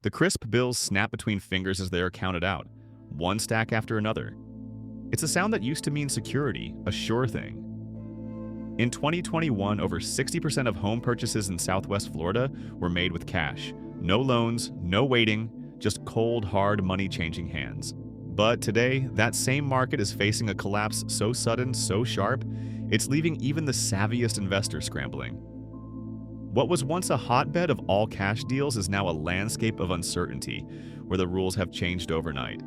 The crisp bills snap between fingers as they are counted out, one stack after another. It's a sound that used to mean security, a sure thing. In 2021, over 60% of home purchases in Southwest Florida were made with cash. No loans, no waiting, just cold, hard money changing hands. But today, that same market is facing a collapse so sudden, so sharp, it's leaving even the savviest investor scrambling. What was once a hotbed of all cash deals is now a landscape of uncertainty, where the rules have changed overnight.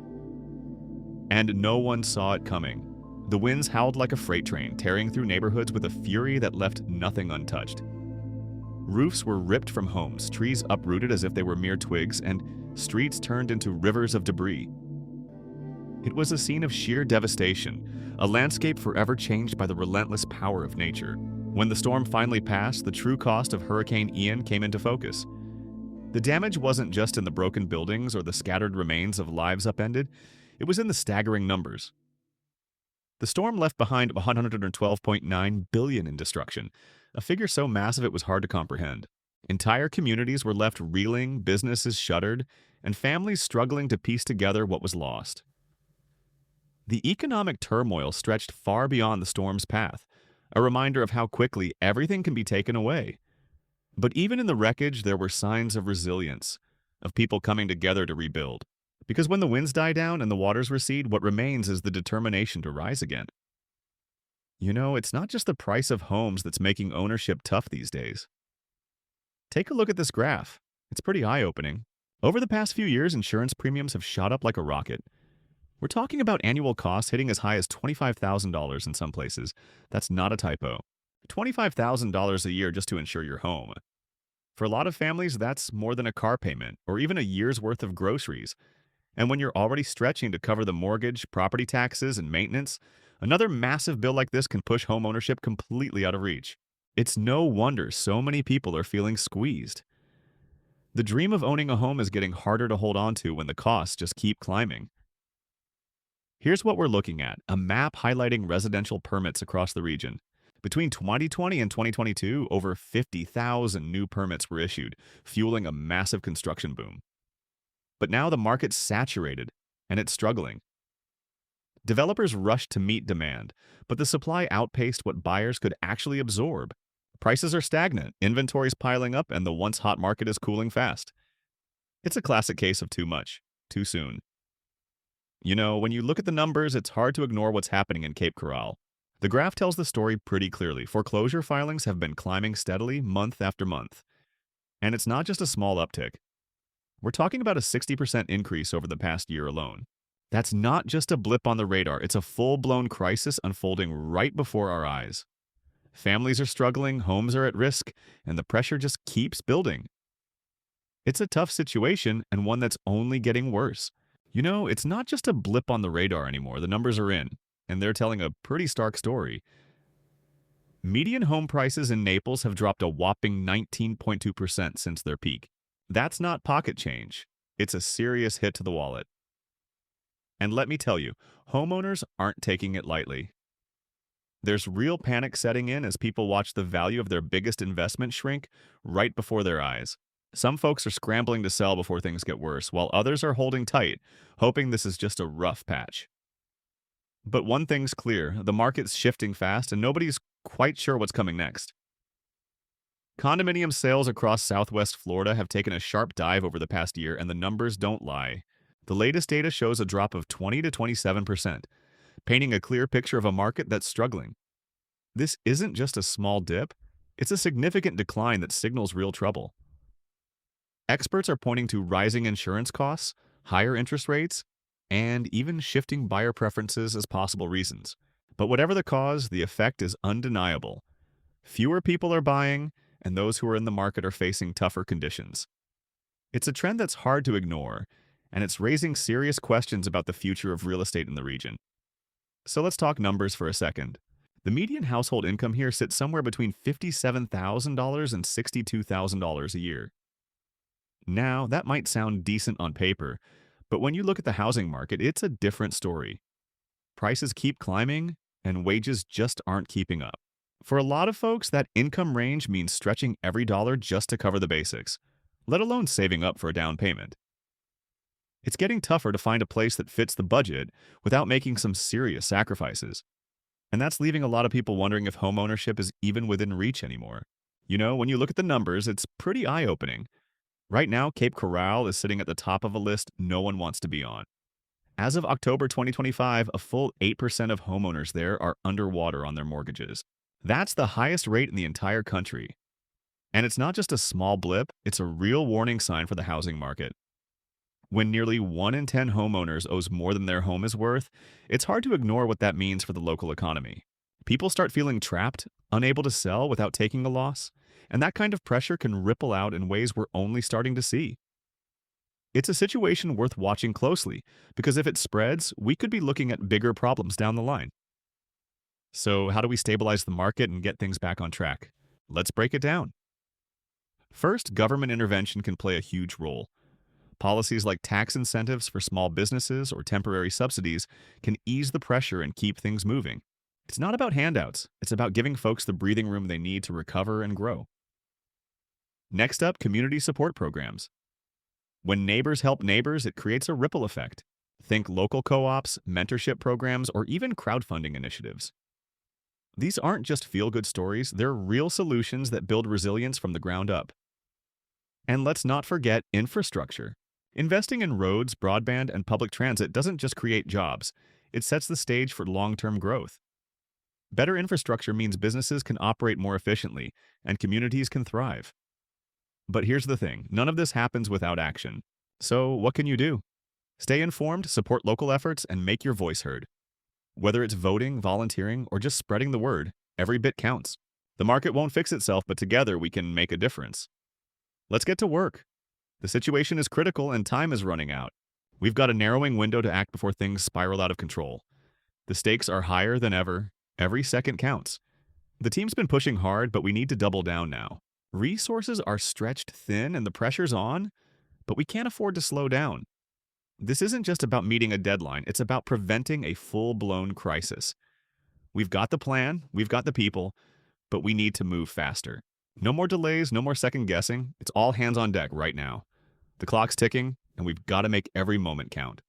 And no one saw it coming. The winds howled like a freight train, tearing through neighborhoods with a fury that left nothing untouched. Roofs were ripped from homes, trees uprooted as if they were mere twigs, and streets turned into rivers of debris. It was a scene of sheer devastation, a landscape forever changed by the relentless power of nature. When the storm finally passed, the true cost of Hurricane Ian came into focus. The damage wasn't just in the broken buildings or the scattered remains of lives upended, it was in the staggering numbers. The storm left behind $112.9 billion in destruction, a figure so massive it was hard to comprehend. Entire communities were left reeling, businesses shuttered, and families struggling to piece together what was lost. The economic turmoil stretched far beyond the storm's path, a reminder of how quickly everything can be taken away. But even in the wreckage, there were signs of resilience, of people coming together to rebuild. Because when the winds die down and the waters recede, what remains is the determination to rise again. It's not just the price of homes that's making ownership tough these days. Take a look at this graph. It's pretty eye-opening. Over the past few years, insurance premiums have shot up like a rocket. We're talking about annual costs hitting as high as $25,000 in some places. That's not a typo. $25,000 a year just to insure your home. For a lot of families, that's more than a car payment or even a year's worth of groceries. And when you're already stretching to cover the mortgage, property taxes, and maintenance, another massive bill like this can push homeownership completely out of reach. It's no wonder so many people are feeling squeezed. The dream of owning a home is getting harder to hold on to when the costs just keep climbing. Here's what we're looking at, a map highlighting residential permits across the region. Between 2020 and 2022, over 50,000 new permits were issued, fueling a massive construction boom. But now the market's saturated, and it's struggling. Developers rushed to meet demand, but the supply outpaced what buyers could actually absorb. Prices are stagnant, inventory's piling up, and the once hot market is cooling fast. It's a classic case of too much, too soon. When you look at the numbers, it's hard to ignore what's happening in Cape Coral. The graph tells the story pretty clearly. Foreclosure filings have been climbing steadily month after month. And it's not just a small uptick. We're talking about a 60% increase over the past year alone. That's not just a blip on the radar, it's a full-blown crisis unfolding right before our eyes. Families are struggling, homes are at risk, and the pressure just keeps building. It's a tough situation and one that's only getting worse. It's not just a blip on the radar anymore, the numbers are in, and they're telling a pretty stark story. Median home prices in Naples have dropped a whopping 19.2% since their peak. That's not pocket change. It's a serious hit to the wallet. And let me tell you, homeowners aren't taking it lightly. There's real panic setting in as people watch the value of their biggest investment shrink right before their eyes. Some folks are scrambling to sell before things get worse, while others are holding tight, hoping this is just a rough patch. But one thing's clear, the market's shifting fast and nobody's quite sure what's coming next. Condominium sales across Southwest Florida have taken a sharp dive over the past year, and the numbers don't lie. The latest data shows a drop of 20 to 27%, painting a clear picture of a market that's struggling. This isn't just a small dip, it's a significant decline that signals real trouble. Experts are pointing to rising insurance costs, higher interest rates, and even shifting buyer preferences as possible reasons. But whatever the cause, the effect is undeniable. Fewer people are buying, and those who are in the market are facing tougher conditions. It's a trend that's hard to ignore, and it's raising serious questions about the future of real estate in the region. So let's talk numbers for a second. The median household income here sits somewhere between $57,000 and $62,000 a year. Now, that might sound decent on paper, but when you look at the housing market, it's a different story. Prices keep climbing, and wages just aren't keeping up. For a lot of folks, that income range means stretching every dollar just to cover the basics, let alone saving up for a down payment. It's getting tougher to find a place that fits the budget without making some serious sacrifices. And that's leaving a lot of people wondering if homeownership is even within reach anymore. When you look at the numbers, it's pretty eye-opening. Right now, Cape Coral is sitting at the top of a list no one wants to be on. As of October 2025, a full 8% of homeowners there are underwater on their mortgages. That's the highest rate in the entire country. And it's not just a small blip, it's a real warning sign for the housing market. When nearly 1 in 10 homeowners owes more than their home is worth, it's hard to ignore what that means for the local economy. People start feeling trapped, unable to sell without taking a loss, and that kind of pressure can ripple out in ways we're only starting to see. It's a situation worth watching closely, because if it spreads, we could be looking at bigger problems down the line. So, how do we stabilize the market and get things back on track? Let's break it down. First, government intervention can play a huge role. Policies like tax incentives for small businesses or temporary subsidies can ease the pressure and keep things moving. It's not about handouts, it's about giving folks the breathing room they need to recover and grow. Next up, community support programs. When neighbors help neighbors, it creates a ripple effect. Think local co-ops, mentorship programs, or even crowdfunding initiatives. These aren't just feel-good stories, they're real solutions that build resilience from the ground up. And let's not forget infrastructure. Investing in roads, broadband, and public transit doesn't just create jobs, it sets the stage for long-term growth. Better infrastructure means businesses can operate more efficiently, and communities can thrive. But here's the thing, none of this happens without action. So what can you do? Stay informed, support local efforts, and make your voice heard. Whether it's voting, volunteering, or just spreading the word, every bit counts. The market won't fix itself, but together we can make a difference. Let's get to work. The situation is critical and time is running out. We've got a narrowing window to act before things spiral out of control. The stakes are higher than ever. Every second counts. The team's been pushing hard, but we need to double down now. Resources are stretched thin and the pressure's on, but we can't afford to slow down. This isn't just about meeting a deadline, it's about preventing a full-blown crisis. We've got the plan, we've got the people, but we need to move faster. No more delays, no more second guessing. It's all hands on deck right now. The clock's ticking, and we've got to make every moment count.